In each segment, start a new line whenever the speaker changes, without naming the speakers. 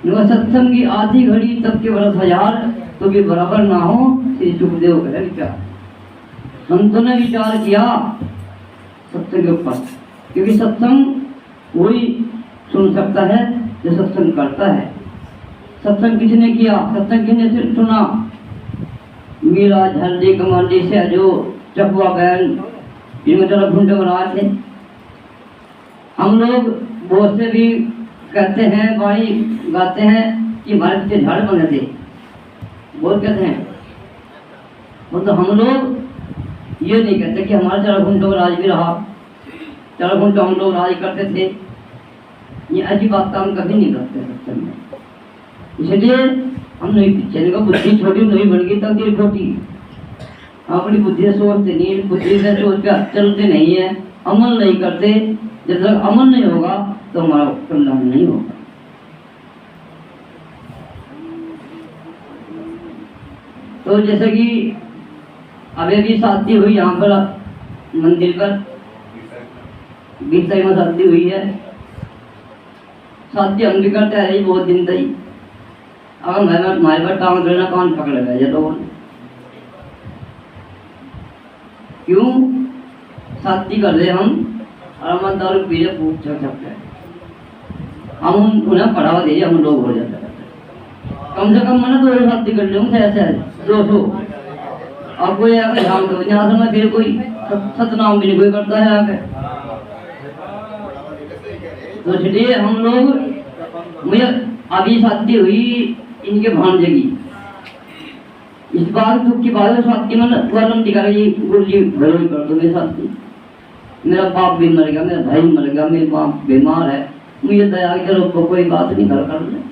सत्संग की आधी घड़ी तब के बरस हजार तो भी बराबर ना हो। श्री सुखदेव कह विचार, संतों ने विचार किया सत्संग के ऊपर, क्योंकि सत्संग वही सुन सकता है जो सत्संग करता है। सत्संग किसने किया? सत्संग किसने सिर्फ सुना? मीरा झल्दी कमांडी से जो चकुआ बैन इनमें तरफ घूमते बना थे। हम लोग बहुत से भी कहते हैं, वाणी गाते हैं कि हमारे पीछे झाड़ बने थे, बहुत कहते हैं। तो हम लोग ये नहीं कहते कि हमारे 4 घंटों का राज भी रहा, 4 घंटों हम लोग राज करते थे। ये ऐसी बात का हम कभी नहीं करते सत्संग में। इसलिए हम नहीं पीछे का बुद्धि छोटी नहीं बन गई तब छोटी। अपनी बुद्धि से सोचते नहीं, बुद्धि से सोच कर चलते नहीं है, अमल नहीं करते। जब तक अमल नहीं होगा तो हमारा कल्याण नहीं होगा। तो जैसे कि अभी भी शादी हुई यहाँ पर मंदिर पर, 20 तारीख में शादी हुई है। शादी हम भी करते रही बहुत दिन तक। अगर हमारे पर काम करना कौन पकड़ गया तो क्यों शादी कर ले हम और हम दारू पी ले खूब सकते हैं। हम उन्हें बढ़ावा दे हम लोग हो जाते हैं। कम से कम मैंने 2 शादी कर लूँगा ऐसे 200। अब कोई आकर ध्यान दो यहाँ से मैं फिर कोई सतनाम भी नहीं कोई करता है आके। तो इसलिए हम लोग, मुझे अभी शादी हुई इनके भांजे की, इस बार दुख की बात है। शादी में वर्णन दिखा रही गुरु जी भरोई कर दो मेरे शादी। मेरा बाप भी मर गया, मेरा भाई मर गया, मेरी माँ बीमार है, मुझे दया करो कोई बात नहीं कर ले।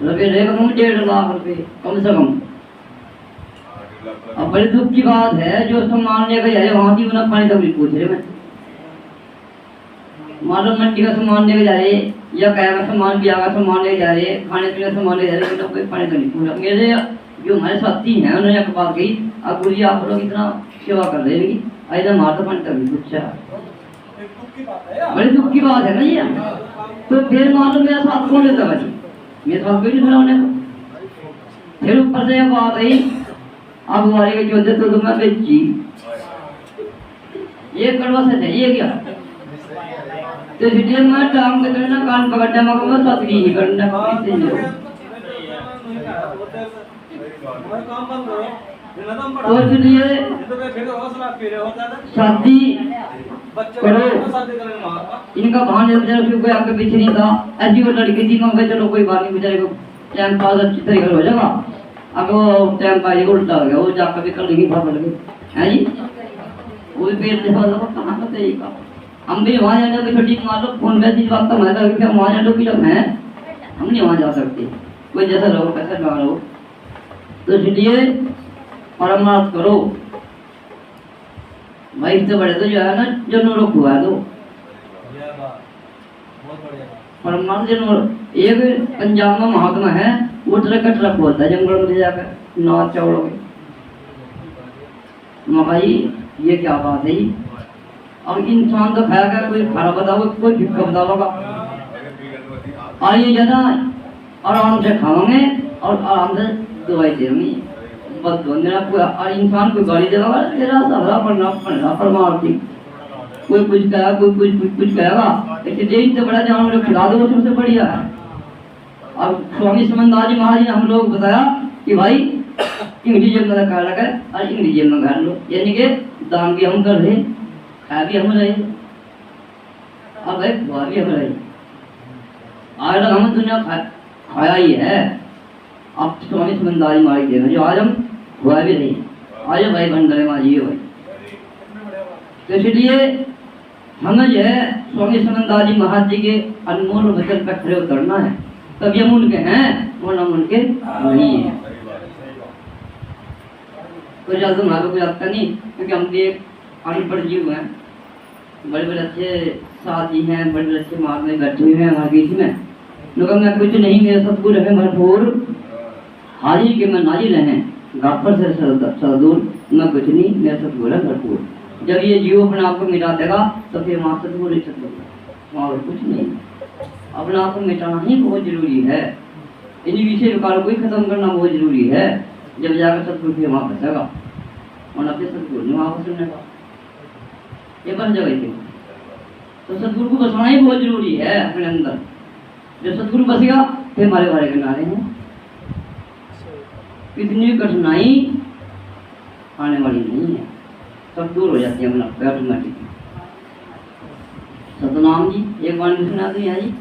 रुपये रहेगा कम 1.5 लाख रुपये कम से कम। अब बड़ी दुख की बात है जो सामान लेकर जा रहे वहाँ की उन्हें पानी तक नहीं पूछ रहे। मैं मालूम मंडी का सामान लेके जा रहे या कया का सामान, ब्याह का सामान लेके जा रहे, खाने पीने का सामान ले जा रहे, तो कोई पानी तो नहीं पूछा। मेरे जो हमारे साथी हैं उन्होंने एक बात कही, अब गुरु जी आप लोग इतना सेवा कर रहे हैं, ऐसा मार तो पानी तक नहीं पूछा। बड़ी दुख की बात है ना ये। तो फिर मालूम मेरा साथ कौन लेता भाई? मेरे साथ कोई नहीं सुना उन्हें। फिर ऊपर से यह बात आई, अब हमारे के जो देते तो मैं बेची ये कड़वा से चाहिए क्या? तो इसलिए मैं टांग के करना कान पकड़ना मगर मैं सत्य ही करना तो इसलिए शादी करो। इनका भान कोई आपके पीछे नहीं था, ऐसी वो लड़की थी, मैं चलो कोई बात नहीं, बेचारे को टाइम पास अच्छी तरीके हो जाएगा। अब वो टाइम पास उल्टा हो गया, वो जाकर भी कर लेंगे भाग लगे है जी। वो भी पेट देखा कहाँ का तरीका। हम भी वहाँ जाने की छुट्टी मार लो, फोन में बात का मैं क्या वहाँ जाने की जब है हम नहीं वहाँ जा सकते। कोई जैसा रहो कैसा ना रहो। तो इसलिए परमार्थ करो भाई। इससे बड़े तो जो है ना जनों हुआ है तो परमार्थ जनों। एक पंजाब में महात्मा है, वो ट्रक ट्रक बोलता है जंगलों में जाकर नाच चौड़ों में। भाई ये क्या बात है? अब इंसान तो खाया गया, कोई खाना बताओ कोई भिक्का बताओगा। और ये ज़्यादा आराम से खाओगे और आराम से दवाई देंगे बस मेरा कोई। और इंसान कोई गाली देगा तेरा सहारा पड़ना परमार्थी। कोई कुछ कहेगा, कोई कुछ कहेगा, लेकिन देश से बड़ा जानवर को खिला दो सबसे बढ़िया है। अब स्वामी समंदाजी महाराज ने हम लोग बताया कि भाई इंग्लिश में खा लगा और इंग्लिश में खा लो, यानी कि दान भी हम कर रहे, खा भी हम रहे और भाई खुआ भी हम रहे। आज तक हम दुनिया खाया ही है। अब स्वामी समंदाजी महाराज देना जो आज हम खुआ भी रहे। आज भाई भंडारे माजी भाई। तो इसलिए हमें जो है स्वामी समंदाजी महाराज जी के अनमोल वचन पर खड़े उतरना है, तभी हम उनके हैं वरना हम उनके नहीं है। तो ज़्यादा हमारे को लगता नहीं, क्योंकि हम भी एक अनपढ़ जीव हैं। बड़े बड़े अच्छे साथी हैं, बड़े बड़े अच्छे मार्ग में बैठे हुए हैं हमारे बीच में। लोग मैं कुछ नहीं, मेरे सतगुरु रहे भरपूर, हाजिर के मैं नाजिर रहे, गाफर से सरदूर, मैं कुछ नहीं, मेरे सतगुरु है भरपूर। जब ये जीव अपने आप को मिटा देगा तो फिर वहाँ सतगुरु नहीं सकता, वहाँ कुछ नहीं। अपना आप को मिटाना ही बहुत जरूरी है। इन विषय विकारों को ही खत्म करना बहुत जरूरी है। जब जाकर सतगुरु फिर वहां बचेगा और अपने सतगुरु ने वहां सुनने का ये बन जाएगी। तो सतगुरु को बसाना ही बहुत जरूरी है अपने अंदर। जब सतगुरु बसेगा फिर हमारे बारे किनारे हैं। कितनी कठिनाई आने वाली नहीं है, सब दूर हो जाती है अपना ऑटोमेटिक। सतनाम जी एक बार सुना दो यहाँ जी।